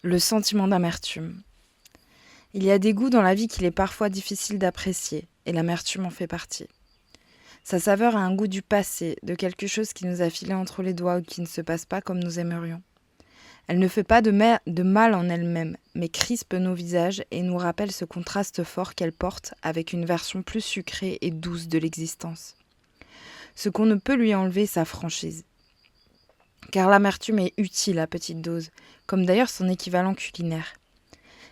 Le sentiment d'amertume. Il y a des goûts dans la vie qu'il est parfois difficile d'apprécier, et l'amertume en fait partie. Sa saveur a un goût du passé, de quelque chose qui nous a filé entre les doigts ou qui ne se passe pas comme nous aimerions. Elle ne fait pas de mal en elle-même, mais crispe nos visages et nous rappelle ce contraste fort qu'elle porte avec une version plus sucrée et douce de l'existence. Ce qu'on ne peut lui enlever, sa franchise. Car l'amertume est utile à petite dose, comme d'ailleurs son équivalent culinaire.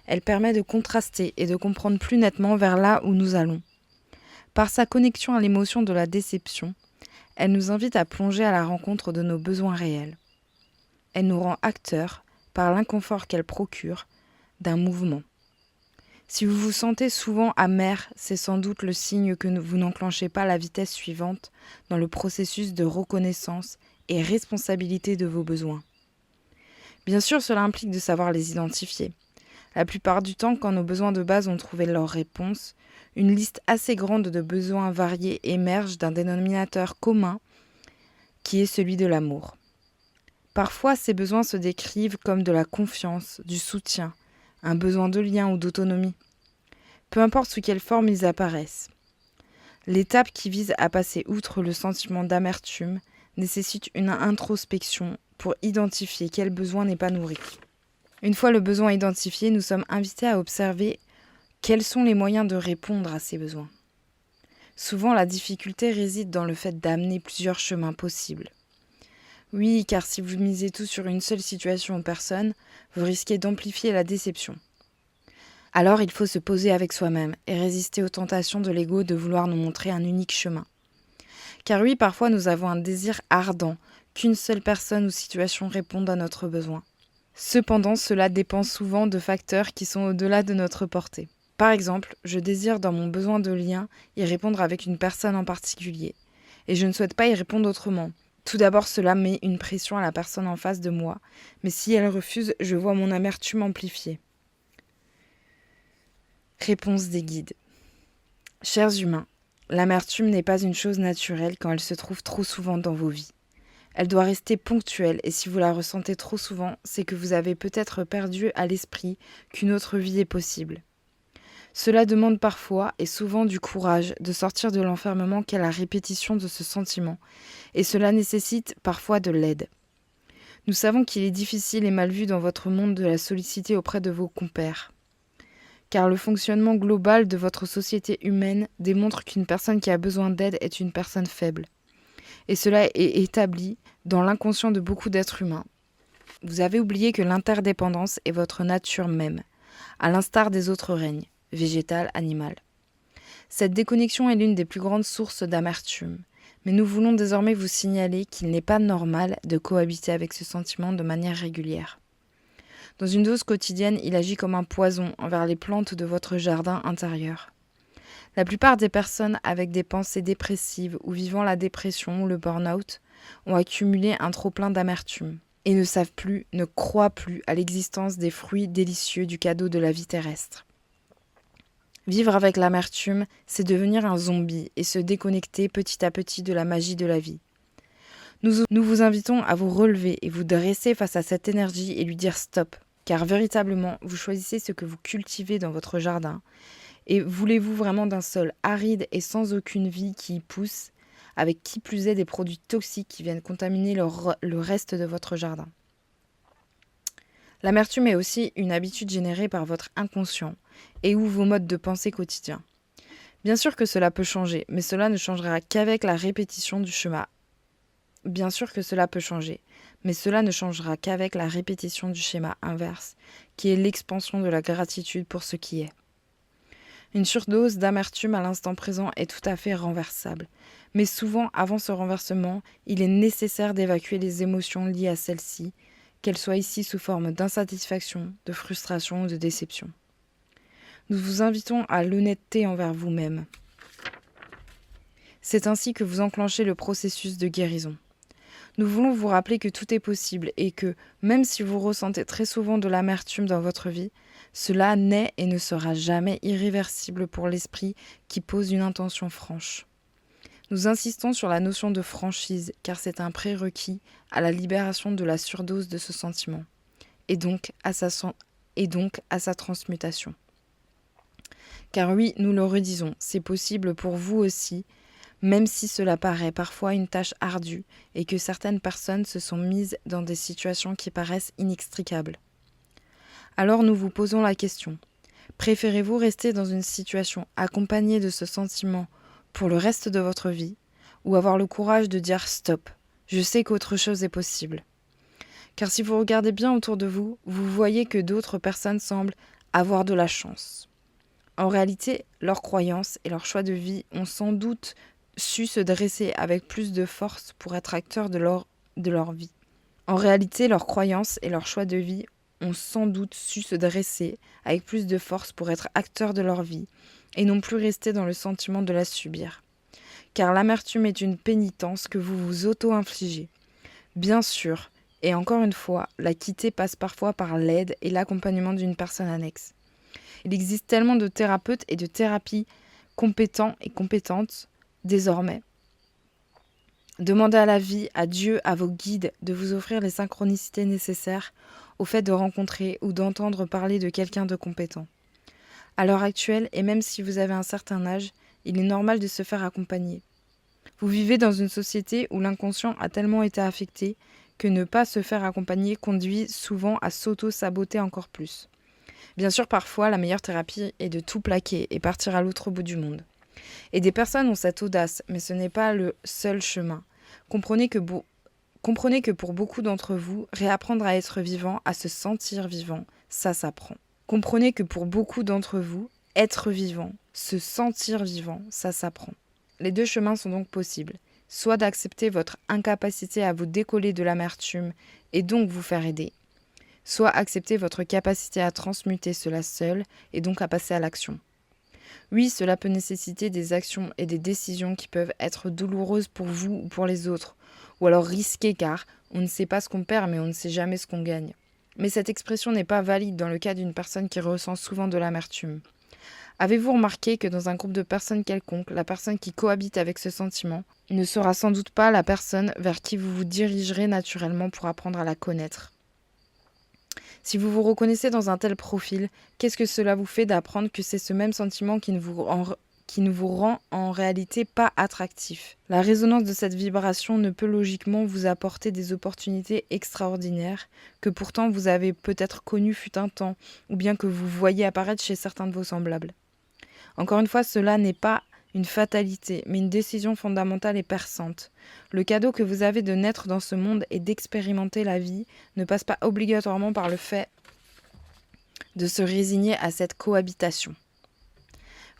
Elle permet de contraster et de comprendre plus nettement vers là où nous allons. Par sa connexion à l'émotion de la déception, elle nous invite à plonger à la rencontre de nos besoins réels. Elle nous rend acteurs, par l'inconfort qu'elle procure, d'un mouvement. Si vous vous sentez souvent amer, c'est sans doute le signe que vous n'enclenchez pas la vitesse suivante dans le processus de reconnaissance et responsabilité de vos besoins. Bien sûr, cela implique de savoir les identifier. La plupart du temps, quand nos besoins de base ont trouvé leur réponse, une liste assez grande de besoins variés émerge d'un dénominateur commun qui est celui de l'amour. Parfois, ces besoins se décrivent comme de la confiance, du soutien, un besoin de lien ou d'autonomie. Peu importe sous quelle forme ils apparaissent. L'étape qui vise à passer outre le sentiment d'amertume nécessite une introspection pour identifier quel besoin n'est pas nourri. Une fois le besoin identifié, nous sommes invités à observer quels sont les moyens de répondre à ces besoins. Souvent, la difficulté réside dans le fait d'amener plusieurs chemins possibles. Oui, car si vous misez tout sur une seule situation ou personne, vous risquez d'amplifier la déception. Alors, il faut se poser avec soi-même et résister aux tentations de l'ego de vouloir nous montrer un unique chemin. Car oui, parfois nous avons un désir ardent qu'une seule personne ou situation réponde à notre besoin. Cependant, cela dépend souvent de facteurs qui sont au-delà de notre portée. Par exemple, je désire dans mon besoin de lien y répondre avec une personne en particulier, et je ne souhaite pas y répondre autrement. Tout d'abord, cela met une pression à la personne en face de moi, mais si elle refuse, je vois mon amertume amplifiée. Réponse des guides. Chers humains, l'amertume n'est pas une chose naturelle quand elle se trouve trop souvent dans vos vies. Elle doit rester ponctuelle et si vous la ressentez trop souvent, c'est que vous avez peut-être perdu à l'esprit qu'une autre vie est possible. Cela demande parfois et souvent du courage de sortir de l'enfermement qu'est la répétition de ce sentiment et cela nécessite parfois de l'aide. Nous savons qu'il est difficile et mal vu dans votre monde de la solliciter auprès de vos compères. Car le fonctionnement global de votre société humaine démontre qu'une personne qui a besoin d'aide est une personne faible. Et cela est établi dans l'inconscient de beaucoup d'êtres humains. Vous avez oublié que l'interdépendance est votre nature même, à l'instar des autres règnes, végétal, animal. Cette déconnexion est l'une des plus grandes sources d'amertume, mais nous voulons désormais vous signaler qu'il n'est pas normal de cohabiter avec ce sentiment de manière régulière. Dans une dose quotidienne, il agit comme un poison envers les plantes de votre jardin intérieur. La plupart des personnes avec des pensées dépressives ou vivant la dépression ou le burn-out ont accumulé un trop-plein d'amertume et ne savent plus, ne croient plus à l'existence des fruits délicieux du cadeau de la vie terrestre. Vivre avec l'amertume, c'est devenir un zombie et se déconnecter petit à petit de la magie de la vie. Nous vous invitons à vous relever et vous dresser face à cette énergie et lui dire stop, car véritablement, vous choisissez ce que vous cultivez dans votre jardin. Et voulez-vous vraiment d'un sol aride et sans aucune vie qui y pousse, avec qui plus est des produits toxiques qui viennent contaminer le reste de votre jardin? L'amertume est aussi une habitude générée par votre inconscient et ou vos modes de pensée quotidiens. Bien sûr que cela peut changer, mais cela ne changera qu'avec la répétition du schéma. Bien sûr que cela peut changer, mais cela ne changera qu'avec la répétition du schéma inverse, qui est l'expansion de la gratitude pour ce qui est. Une surdose d'amertume à l'instant présent est tout à fait renversable, mais souvent, avant ce renversement, il est nécessaire d'évacuer les émotions liées à celle-ci, qu'elles soient ici sous forme d'insatisfaction, de frustration ou de déception. Nous vous invitons à l'honnêteté envers vous-même. C'est ainsi que vous enclenchez le processus de guérison. Nous voulons vous rappeler que tout est possible et que, même si vous ressentez très souvent de l'amertume dans votre vie, cela n'est et ne sera jamais irréversible pour l'esprit qui pose une intention franche. Nous insistons sur la notion de franchise car c'est un prérequis à la libération de la surdose de ce sentiment. et donc à sa transmutation. Car oui, nous le redisons, c'est possible pour vous aussi, même si cela paraît parfois une tâche ardue et que certaines personnes se sont mises dans des situations qui paraissent inextricables. Alors nous vous posons la question, préférez-vous rester dans une situation accompagnée de ce sentiment pour le reste de votre vie ou avoir le courage de dire stop, je sais qu'autre chose est possible. Car si vous regardez bien autour de vous, vous voyez que d'autres personnes semblent avoir de la chance. En réalité, leurs croyances et leurs choix de vie ont sans doute su se dresser avec plus de force pour être acteurs de leur vie. En réalité, leurs croyances et leurs choix de vie ont sans doute su se dresser avec plus de force pour être acteurs de leur vie et non plus rester dans le sentiment de la subir. Car l'amertume est une pénitence que vous vous auto-infligez. Bien sûr, et encore une fois, la quitter passe parfois par l'aide et l'accompagnement d'une personne annexe. Il existe tellement de thérapeutes et de thérapies compétents et compétentes désormais. Demandez à la vie, à Dieu, à vos guides de vous offrir les synchronicités nécessaires au fait de rencontrer ou d'entendre parler de quelqu'un de compétent. À l'heure actuelle, et même si vous avez un certain âge, il est normal de se faire accompagner. Vous vivez dans une société où l'inconscient a tellement été affecté que ne pas se faire accompagner conduit souvent à s'auto-saboter encore plus. Bien sûr, parfois, la meilleure thérapie est de tout plaquer et partir à l'autre bout du monde. Et des personnes ont cette audace, mais ce n'est pas le seul chemin. Comprenez que pour beaucoup d'entre vous, réapprendre à être vivant, à se sentir vivant, ça s'apprend. Comprenez que pour beaucoup d'entre vous, être vivant, se sentir vivant, ça s'apprend. Les deux chemins sont donc possibles. Soit d'accepter votre incapacité à vous décoller de l'amertume et donc vous faire aider, soit accepter votre capacité à transmuter cela seul et donc à passer à l'action. Oui, cela peut nécessiter des actions et des décisions qui peuvent être douloureuses pour vous ou pour les autres, ou alors risquées car on ne sait pas ce qu'on perd mais on ne sait jamais ce qu'on gagne. Mais cette expression n'est pas valide dans le cas d'une personne qui ressent souvent de l'amertume. Avez-vous remarqué que dans un groupe de personnes quelconque, la personne qui cohabite avec ce sentiment ne sera sans doute pas la personne vers qui vous vous dirigerez naturellement pour apprendre à la connaître ? Si vous vous reconnaissez dans un tel profil, qu'est-ce que cela vous fait d'apprendre que c'est ce même sentiment qui ne vous rend en réalité pas attractif ? La résonance de cette vibration ne peut logiquement vous apporter des opportunités extraordinaires que pourtant vous avez peut-être connues fut un temps, ou bien que vous voyez apparaître chez certains de vos semblables. Encore une fois, cela n'est pas une fatalité, mais une décision fondamentale et perçante. Le cadeau que vous avez de naître dans ce monde et d'expérimenter la vie ne passe pas obligatoirement par le fait de se résigner à cette cohabitation.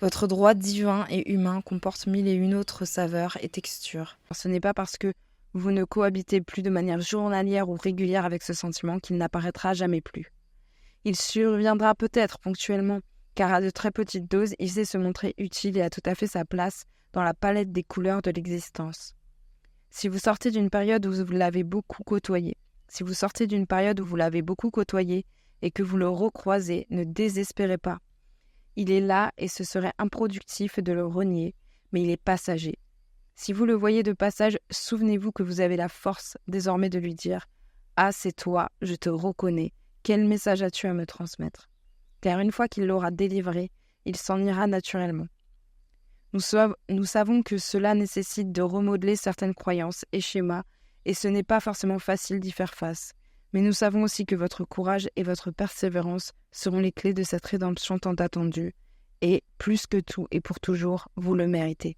Votre droit divin et humain comporte mille et une autres saveurs et textures. Ce n'est pas parce que vous ne cohabitez plus de manière journalière ou régulière avec ce sentiment qu'il n'apparaîtra jamais plus. Il surviendra peut-être ponctuellement, car à de très petites doses, il sait se montrer utile et a tout à fait sa place dans la palette des couleurs de l'existence. Si vous sortez d'une période où vous l'avez beaucoup côtoyé, et que vous le recroisez, ne désespérez pas. Il est là et ce serait improductif de le renier, mais il est passager. Si vous le voyez de passage, souvenez-vous que vous avez la force désormais de lui dire « Ah, c'est toi, je te reconnais, quel message as-tu à me transmettre ?» Car une fois qu'il l'aura délivré, il s'en ira naturellement. Nous savons que cela nécessite de remodeler certaines croyances et schémas, et ce n'est pas forcément facile d'y faire face. Mais nous savons aussi que votre courage et votre persévérance seront les clés de cette rédemption tant attendue, et, plus que tout et pour toujours, vous le méritez.